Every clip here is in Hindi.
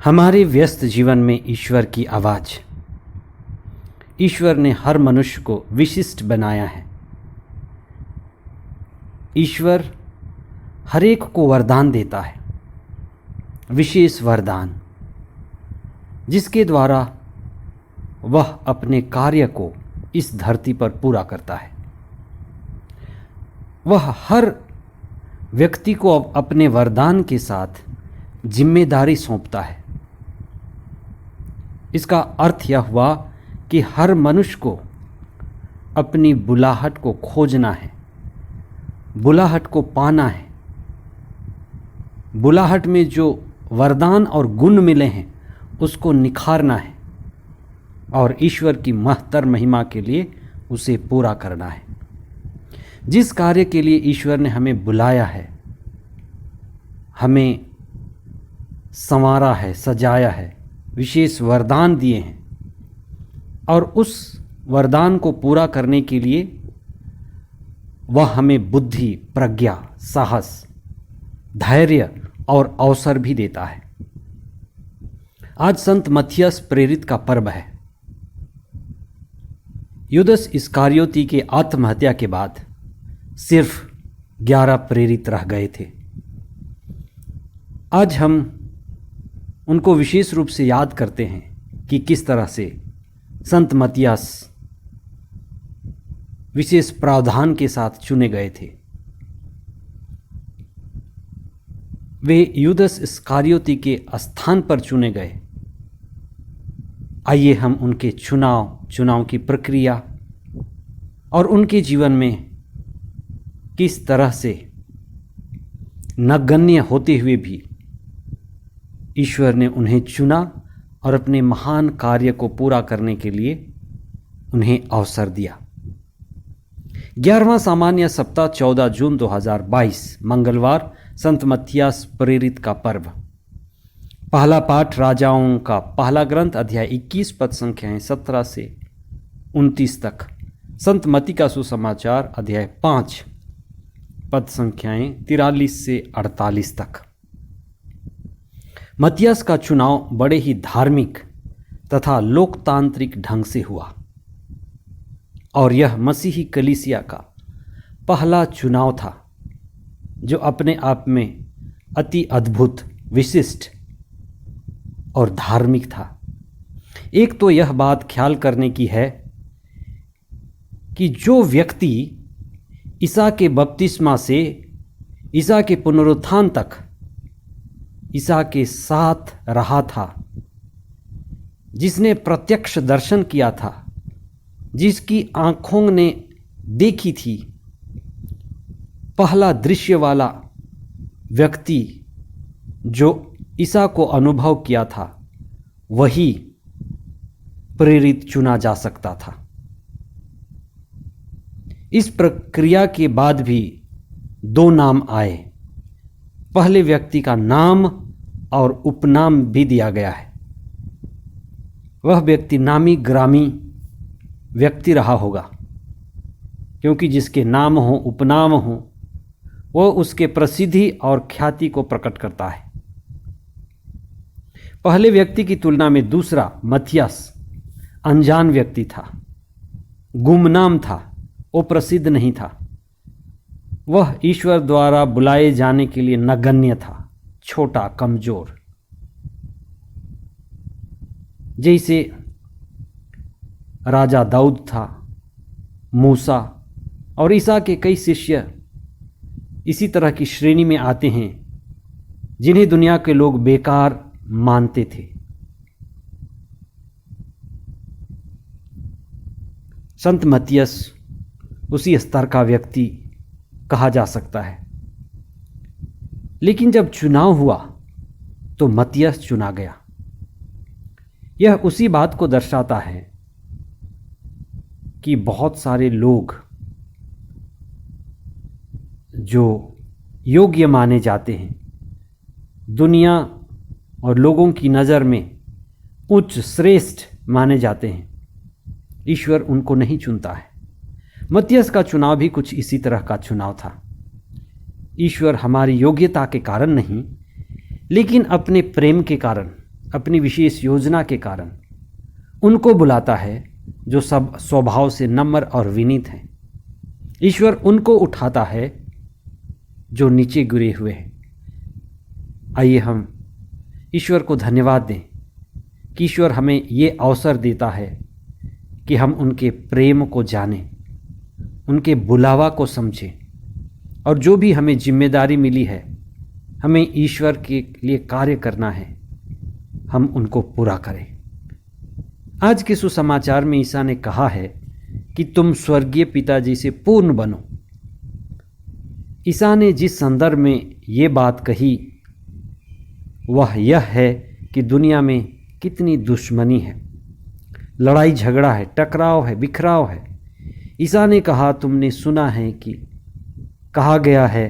हमारे व्यस्त जीवन में ईश्वर की आवाज़। ईश्वर ने हर मनुष्य को विशिष्ट बनाया है। ईश्वर हर एक को वरदान देता है, विशेष वरदान, जिसके द्वारा वह अपने कार्य को इस धरती पर पूरा करता है। वह हर व्यक्ति को अपने वरदान के साथ जिम्मेदारी सौंपता है। इसका अर्थ यह हुआ कि हर मनुष्य को अपनी बुलाहट को खोजना है, बुलाहट को पाना है। बुलाहट में जो वरदान और गुण मिले हैं उसको निखारना है और ईश्वर की महत्तर महिमा के लिए उसे पूरा करना है। जिस कार्य के लिए ईश्वर ने हमें बुलाया है, हमें संवारा है, सजाया है, विशेष वरदान दिए हैं और उस वरदान को पूरा करने के लिए वह हमें बुद्धि, प्रज्ञा, साहस, धैर्य और अवसर भी देता है। आज संत मत्थियस प्रेरित का पर्व है। यूदस इस्कारियोती के आत्महत्या के बाद सिर्फ 11 प्रेरित रह गए थे। आज हम उनको विशेष रूप से याद करते हैं कि किस तरह से संत मत्थियस विशेष प्रावधान के साथ चुने गए थे। वे यूदस इस्कारियोती के स्थान पर चुने गए। आइए हम उनके चुनाव की प्रक्रिया और उनके जीवन में किस तरह से नगण्य होते हुए भी ईश्वर ने उन्हें चुना और अपने महान कार्य को पूरा करने के लिए उन्हें अवसर दिया। 11वां सामान्य सप्ताह 14 जून 2022 मंगलवार, संत मत्थियस प्रेरित का पर्व। पहला पाठ राजाओं का पहला ग्रंथ अध्याय 21 पद संख्याएं 17 से 29 तक। संत मत्ती का सुसमाचार अध्याय 5 पद संख्याएं 43 से 48 तक। मत्थियस का चुनाव बड़े ही धार्मिक तथा लोकतांत्रिक ढंग से हुआ और यह मसीही कलीसिया का पहला चुनाव था जो अपने आप में अति अद्भुत, विशिष्ट और धार्मिक था। एक तो यह बात ख्याल करने की है कि जो व्यक्ति ईसा के बपतिस्मा से ईसा के पुनरुत्थान तक ईसा के साथ रहा था, जिसने प्रत्यक्ष दर्शन किया था, जिसकी आँखों ने देखी थी, पहला दृश्य वाला व्यक्ति जो ईसा को अनुभव किया था, वही प्रेरित चुना जा सकता था। इस प्रक्रिया के बाद भी 2 नाम आए। पहले व्यक्ति का नाम और उपनाम भी दिया गया है। वह व्यक्ति नामी ग्रामी व्यक्ति रहा होगा, क्योंकि जिसके नाम हो, उपनाम हो, वह उसके प्रसिद्धि और ख्याति को प्रकट करता है। पहले व्यक्ति की तुलना में दूसरा मत्थियस अनजान व्यक्ति था, गुमनाम था, वो प्रसिद्ध नहीं था। वह ईश्वर द्वारा बुलाए जाने के लिए नगण्य था, छोटा, कमजोर। जैसे राजा दाऊद था, मूसा और ईसा के कई शिष्य इसी तरह की श्रेणी में आते हैं, जिन्हें दुनिया के लोग बेकार मानते थे। संत मत्थियस उसी स्तर का व्यक्ति कहा जा सकता है। लेकिन जब चुनाव हुआ तो मत्थियस चुना गया। यह उसी बात को दर्शाता है कि बहुत सारे लोग जो योग्य माने जाते हैं, दुनिया और लोगों की नज़र में उच्च, श्रेष्ठ माने जाते हैं, ईश्वर उनको नहीं चुनता है। मत्थियस का चुनाव भी कुछ इसी तरह का चुनाव था। ईश्वर हमारी योग्यता के कारण नहीं, लेकिन अपने प्रेम के कारण, अपनी विशेष योजना के कारण उनको बुलाता है जो सब स्वभाव से नम्र और विनीत हैं। ईश्वर उनको उठाता है जो नीचे गिरे हुए हैं। आइए हम ईश्वर को धन्यवाद दें कि ईश्वर हमें ये अवसर देता है कि हम उनके प्रेम को जानें, उनके बुलावा को समझें, और जो भी हमें जिम्मेदारी मिली है, हमें ईश्वर के लिए कार्य करना है, हम उनको पूरा करें। आज के सुसमाचार में ईसा ने कहा है कि तुम स्वर्गीय पिताजी से पूर्ण बनो। ईसा ने जिस संदर्भ में ये बात कही वह यह है कि दुनिया में कितनी दुश्मनी है, लड़ाई झगड़ा है, टकराव है, बिखराव है। ईसा ने कहा, तुमने सुना है कि कहा गया है,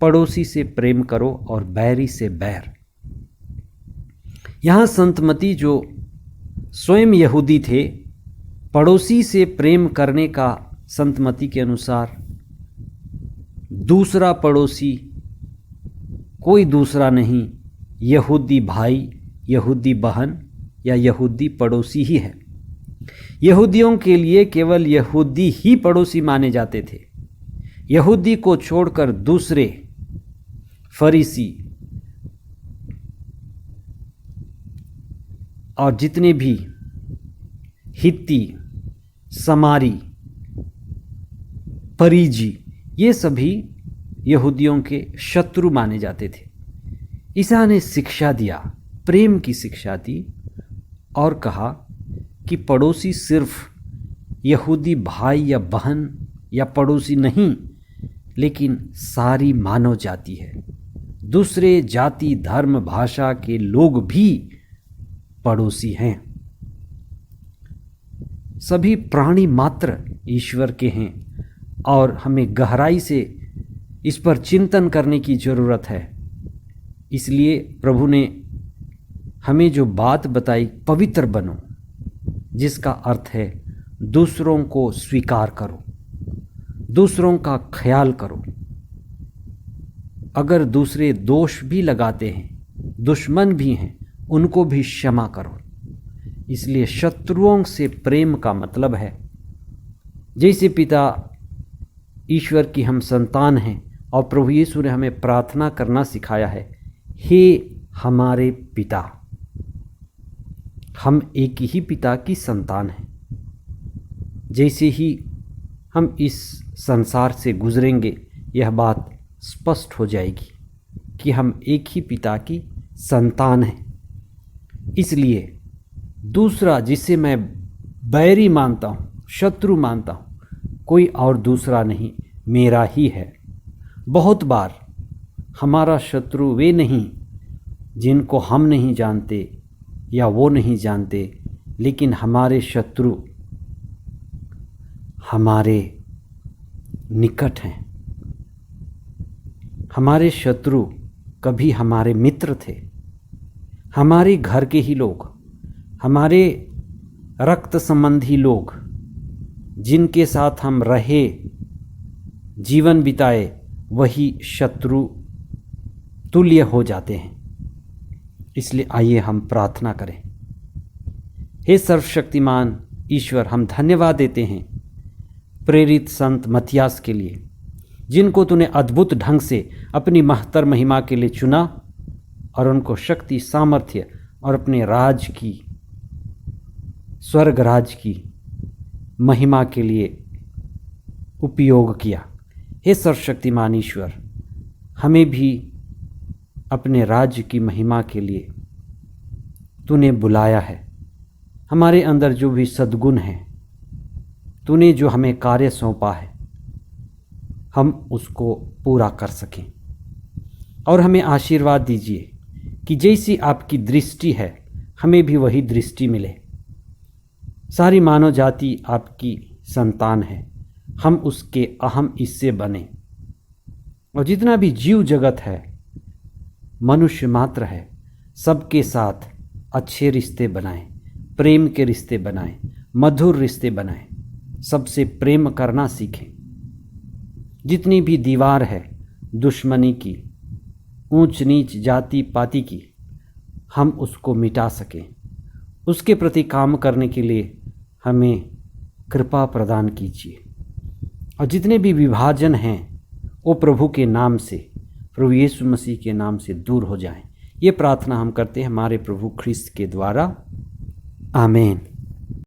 पड़ोसी से प्रेम करो और बैरी से बैर। यहाँ संत मत्ती जो स्वयं यहूदी थे, पड़ोसी से प्रेम करने का संत मत्ती के अनुसार दूसरा पड़ोसी कोई दूसरा नहीं, यहूदी भाई, यहूदी बहन या यहूदी पड़ोसी ही है। यहूदियों के लिए केवल यहूदी ही पड़ोसी माने जाते थे। यहूदी को छोड़कर दूसरे फरीसी और जितने भी हित्ती, समारी, परिजी, ये सभी यहूदियों के शत्रु माने जाते थे। ईसा ने शिक्षा दिया, प्रेम की शिक्षा दी और कहा कि पड़ोसी सिर्फ यहूदी भाई या बहन या पड़ोसी नहीं, लेकिन सारी मानव जाति है। दूसरे जाति, धर्म, भाषा के लोग भी पड़ोसी हैं। सभी प्राणी मात्र ईश्वर के हैं और हमें गहराई से इस पर चिंतन करने की ज़रूरत है। इसलिए प्रभु ने हमें जो बात बताई, पवित्र बनो, जिसका अर्थ है दूसरों को स्वीकार करो, दूसरों का ख्याल करो। अगर दूसरे दोष भी लगाते हैं, दुश्मन भी हैं, उनको भी क्षमा करो। इसलिए शत्रुओं से प्रेम का मतलब है, जैसे पिता ईश्वर की हम संतान हैं और प्रभु यीशु ने हमें प्रार्थना करना सिखाया है, हे हमारे पिता। हम एक ही पिता की संतान हैं। जैसे ही हम इस संसार से गुजरेंगे, यह बात स्पष्ट हो जाएगी कि हम एक ही पिता की संतान हैं। इसलिए दूसरा जिसे मैं बैरी मानता हूँ, शत्रु मानता हूँ, कोई और दूसरा नहीं, मेरा ही है। बहुत बार हमारा शत्रु वे नहीं जिनको हम नहीं जानते या वो नहीं जानते, लेकिन हमारे शत्रु हमारे निकट हैं। हमारे शत्रु कभी हमारे मित्र थे, हमारे घर के ही लोग, हमारे रक्त संबंधी लोग, जिनके साथ हम रहे, जीवन बिताए, वही शत्रु तुल्य हो जाते हैं। इसलिए आइए हम प्रार्थना करें। हे सर्वशक्तिमान ईश्वर, हम धन्यवाद देते हैं प्रेरित संत मत्तियास के लिए, जिनको तूने अद्भुत ढंग से अपनी महत्तर महिमा के लिए चुना और उनको शक्ति, सामर्थ्य और अपने राज की, स्वर्ग राज की महिमा के लिए उपयोग किया। हे सर्वशक्तिमान ईश्वर, हमें भी अपने राज्य की महिमा के लिए तूने बुलाया है। हमारे अंदर जो भी सद्गुण हैं, तूने जो हमें कार्य सौंपा है, हम उसको पूरा कर सकें। और हमें आशीर्वाद दीजिए कि जैसी आपकी दृष्टि है, हमें भी वही दृष्टि मिले। सारी मानव जाति आपकी संतान है, हम उसके अहम हिस्से बने। और जितना भी जीव जगत है, मनुष्य मात्र है, सबके साथ अच्छे रिश्ते बनाएं, प्रेम के रिश्ते बनाएं, मधुर रिश्ते बनाएं, सबसे प्रेम करना सीखें। जितनी भी दीवार है दुश्मनी की, ऊंच नीच, जाति पाति की, हम उसको मिटा सकें। उसके प्रति काम करने के लिए हमें कृपा प्रदान कीजिए। और जितने भी विभाजन हैं वो प्रभु के नाम से, प्रभु यीशु मसीह के नाम से दूर हो जाएं। ये प्रार्थना हम करते हैं हमारे प्रभु ख्रिस्त के द्वारा। आमीन।